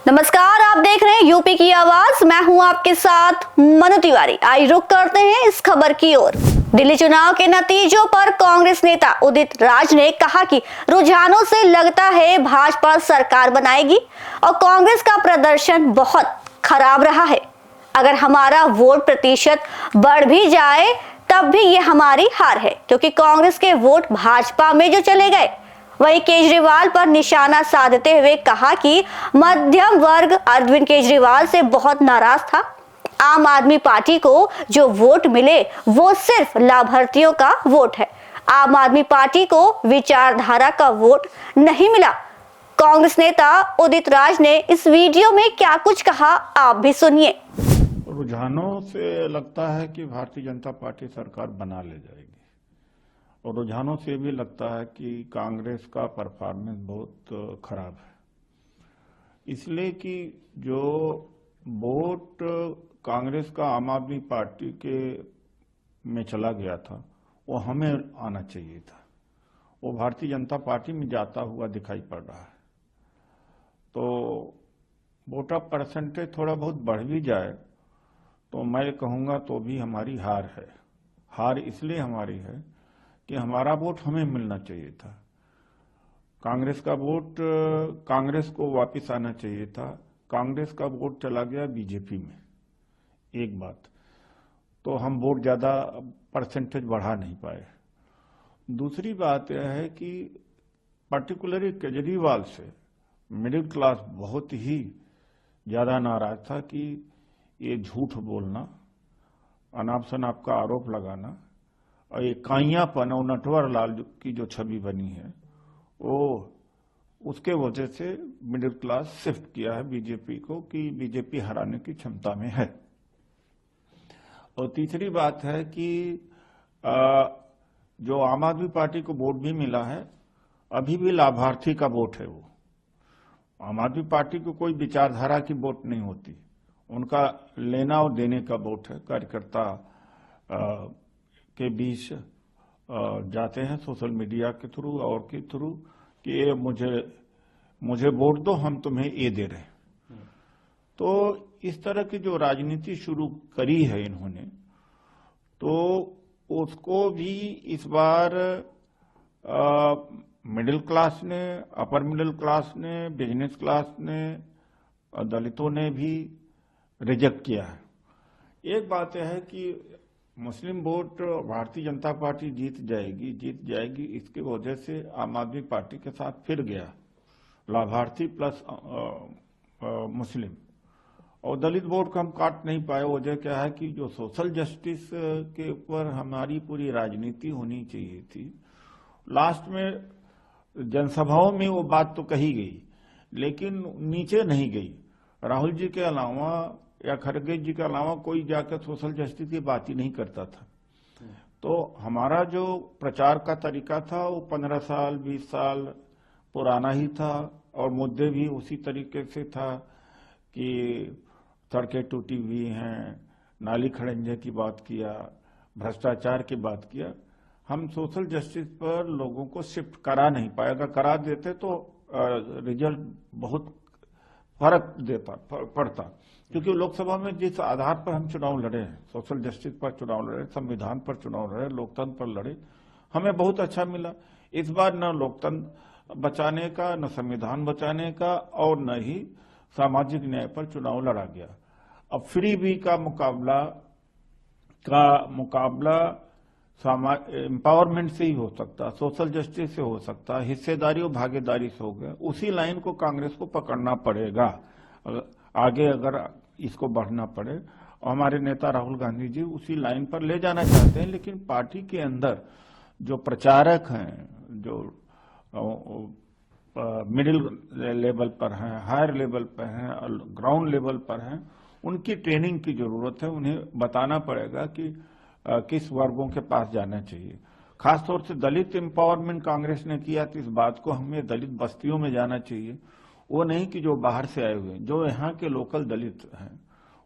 नमस्कार, आप देख रहे हैं यूपी की आवाज। मैं हूं आपके साथ मनु तिवारी। आइए रुक करते हैं इस खबर की ओर। दिल्ली चुनाव के नतीजों पर कांग्रेस नेता उदित राज ने कहा कि रुझानों से लगता है भाजपा सरकार बनाएगी और कांग्रेस का प्रदर्शन बहुत खराब रहा है। अगर हमारा वोट प्रतिशत बढ़ भी जाए तब भी ये हमारी हार है, क्योंकि कांग्रेस के वोट भाजपा में जो चले गए। वहीं केजरीवाल पर निशाना साधते हुए कहा कि मध्यम वर्ग अरविंद केजरीवाल से बहुत नाराज था। आम आदमी पार्टी को जो वोट मिले वो सिर्फ लाभार्थियों का वोट है। आम आदमी पार्टी को विचारधारा का वोट नहीं मिला। कांग्रेस नेता उदित राज ने इस वीडियो में क्या कुछ कहा, आप भी सुनिए। रुझानों से लगता है कि भारतीय जनता पार्टी सरकार बना ले जाएगी, और रुझानों से भी लगता है कि कांग्रेस का परफॉर्मेंस बहुत खराब है, इसलिए कि जो वोट कांग्रेस का आम आदमी पार्टी के में चला गया था वो हमें आना चाहिए था, वो भारतीय जनता पार्टी में जाता हुआ दिखाई पड़ रहा है। तो वोटर परसेंटेज थोड़ा बहुत बढ़ भी जाए तो मैं कहूँगा तो भी हमारी हार है। हार इसलिए हमारी है कि हमारा वोट हमें मिलना चाहिए था। कांग्रेस का वोट कांग्रेस को वापस आना चाहिए था। कांग्रेस का वोट चला गया बीजेपी में, एक बात। तो हम वोट ज्यादा परसेंटेज बढ़ा नहीं पाए। दूसरी बात यह है कि पर्टिकुलरली केजरीवाल से मिडिल क्लास बहुत ही ज्यादा नाराज था कि ये झूठ बोलना, अनाप शनाप का आरोप लगाना और ये काइयापन और नटवर लाल की जो छवि बनी है वो उसके वजह से मिडिल क्लास शिफ्ट किया है बीजेपी को कि बीजेपी हराने की क्षमता में है। और तीसरी बात है कि जो आम आदमी पार्टी को वोट भी मिला है अभी भी लाभार्थी का वोट है। वो आम आदमी पार्टी को कोई विचारधारा की वोट नहीं होती, उनका लेना और देने का वोट है। कार्यकर्ता के बीच जाते हैं सोशल मीडिया के थ्रू और के थ्रू कि ये मुझे वोट दो, हम तुम्हें ये दे रहे हैं। तो इस तरह की जो राजनीति शुरू करी है इन्होंने, तो उसको भी इस बार मिडिल क्लास ने, अपर मिडिल क्लास ने, बिजनेस क्लास ने, दलितों ने भी रिजेक्ट किया है। एक बात यह है कि मुस्लिम वोट भारतीय जनता पार्टी जीत जाएगी इसके वजह से आम आदमी पार्टी के साथ फिर गया लाभार्थी प्लस मुस्लिम। और दलित वोट को हम काट नहीं पाए। वजह क्या है कि जो सोशल जस्टिस के ऊपर हमारी पूरी राजनीति होनी चाहिए थी, लास्ट में जनसभाओं में वो बात तो कही गई लेकिन नीचे नहीं गई। राहुल जी के अलावा या खड़गे जी के अलावा कोई जाकर सोशल जस्टिस की बात ही नहीं करता था। तो हमारा जो प्रचार का तरीका था वो 15 साल 20 साल पुराना ही था और मुद्दे भी उसी तरीके से था कि सड़कें टूटी हुई हैं, नाली खड़ंजे की बात किया, भ्रष्टाचार की बात किया। हम सोशल जस्टिस पर लोगों को शिफ्ट करा नहीं पाए। अगर करा देते तो रिजल्ट बहुत फर्क पड़ता, क्योंकि लोकसभा में जिस आधार पर हम चुनाव लड़े हैं, सोशल जस्टिस पर चुनाव लड़े, संविधान पर चुनाव लड़े, लोकतंत्र पर लड़े, हमें बहुत अच्छा मिला। इस बार न लोकतंत्र बचाने का, न संविधान बचाने का और न ही सामाजिक न्याय पर चुनाव लड़ा गया। अब फ्री बी का मुकाबला एम्पावरमेंट से ही हो सकता, सोशल जस्टिस से हो सकता, हिस्सेदारी और भागीदारी से हो गया। उसी लाइन को कांग्रेस को पकड़ना पड़ेगा आगे अगर इसको बढ़ना पड़े। और हमारे नेता राहुल गांधी जी उसी लाइन पर ले जाना चाहते हैं, लेकिन पार्टी के अंदर जो प्रचारक हैं, जो मिडिल लेवल पर हैं, हायर लेवल पर हैं, ग्राउंड लेवल पर हैं, उनकी ट्रेनिंग की जरूरत है। उन्हें बताना पड़ेगा कि किस वर्गों के पास जाना चाहिए। खासतौर से दलित एम्पावरमेंट कांग्रेस ने किया, तो इस बात को हमें दलित बस्तियों में जाना चाहिए। वो नहीं कि जो बाहर से आए हुए, जो यहाँ के लोकल दलित हैं,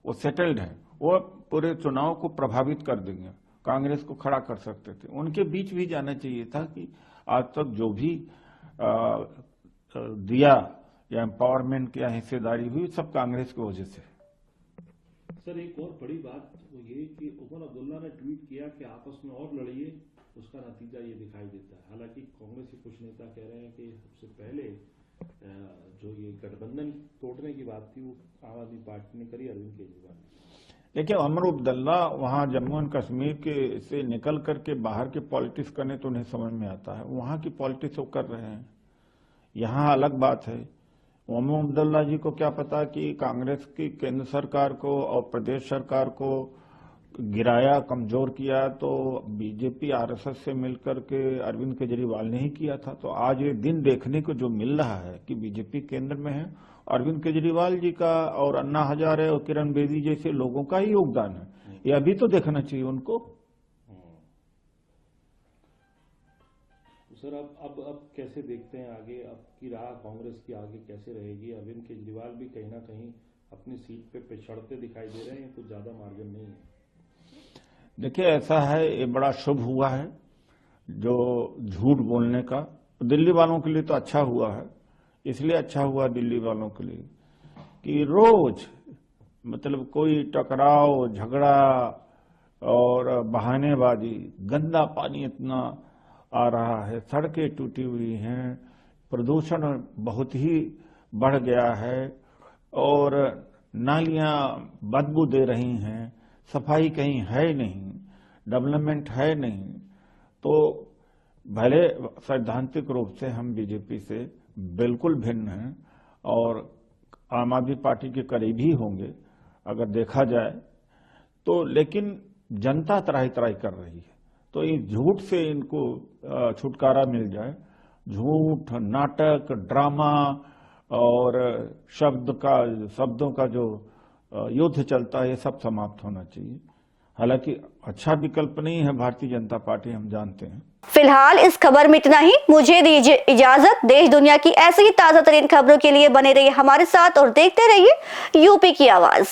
वो सेटल्ड हैं, वो पूरे चुनाव को प्रभावित कर देंगे, कांग्रेस को खड़ा कर सकते थे। उनके बीच भी जाना चाहिए था कि आज तक जो भी दिया या एम्पावरमेंट या हिस्सेदारी हुई, सब कांग्रेस की वजह से। सर एक और बड़ी बात वो ये कि उमर अब्दुल्ला ने ट्वीट किया कि आपस में और लड़िए, उसका नतीजा ये दिखाई देता है। हालांकि कांग्रेस के कुछ नेता कह रहे हैं कि सबसे पहले जो ये गठबंधन तोड़ने की बात थी वो आम आदमी पार्टी ने करी, अरविंद केजरीवाल ने। देखिए, उमर अब्दुल्ला वहां जम्मू एंड कश्मीर के से निकल करके बाहर के पॉलिटिक्स करने तो उन्हें समझ में आता है, वहां की पॉलिटिक्स वो कर रहे हैं, यहाँ अलग बात है। उमर अब्दुल्ला जी को क्या पता कि कांग्रेस की केंद्र सरकार को और प्रदेश सरकार को गिराया, कमजोर किया तो बीजेपी आरएसएस से मिलकर के अरविंद केजरीवाल ने ही किया था। तो आज ये दिन देखने को जो मिल रहा है कि बीजेपी केंद्र में है, अरविंद केजरीवाल जी का और अन्ना हजारे और किरण बेदी जैसे लोगों का ही योगदान है, ये अभी तो देखना चाहिए उनको। सर अब कैसे देखते हैं आगे, अब की राह कांग्रेस की आगे कैसे रहेगी? अरविंद केजरीवाल भी कहीं ना कहीं अपनी सीट पे पिछड़ते दिखाई दे रहे हैं, कुछ ज्यादा मार्जिन नहीं है। देखिए, ऐसा है, ये बड़ा शुभ हुआ है जो झूठ बोलने का। दिल्ली वालों के लिए तो अच्छा हुआ है, इसलिए अच्छा हुआ दिल्ली वालों के लिए कि रोज मतलब कोई टकराव, झगड़ा और बहानेबाजी, गंदा पानी इतना आ रहा है, सड़कें टूटी हुई हैं, प्रदूषण बहुत ही बढ़ गया है और नालियां बदबू दे रही हैं, सफाई कहीं है नहीं, डेवलपमेंट है नहीं। तो भले सैद्धांतिक रूप से हम बीजेपी से बिल्कुल भिन्न हैं और आम आदमी पार्टी के करीबी होंगे अगर देखा जाए तो, लेकिन जनता त्राही त्राही कर रही है। तो इस झूठ से इनको छुटकारा मिल जाए। झूठ, नाटक, ड्रामा और शब्दों का जो युद्ध चलता है, ये सब समाप्त होना चाहिए। हालांकि अच्छा विकल्प नहीं है भारतीय जनता पार्टी, हम जानते हैं। फिलहाल इस खबर में इतना ही। मुझे दीजिए इजाजत। देश दुनिया की ऐसी ही ताजा तरीन खबरों के लिए बने रहिए हमारे साथ और देखते रहिए यूपी की आवाज।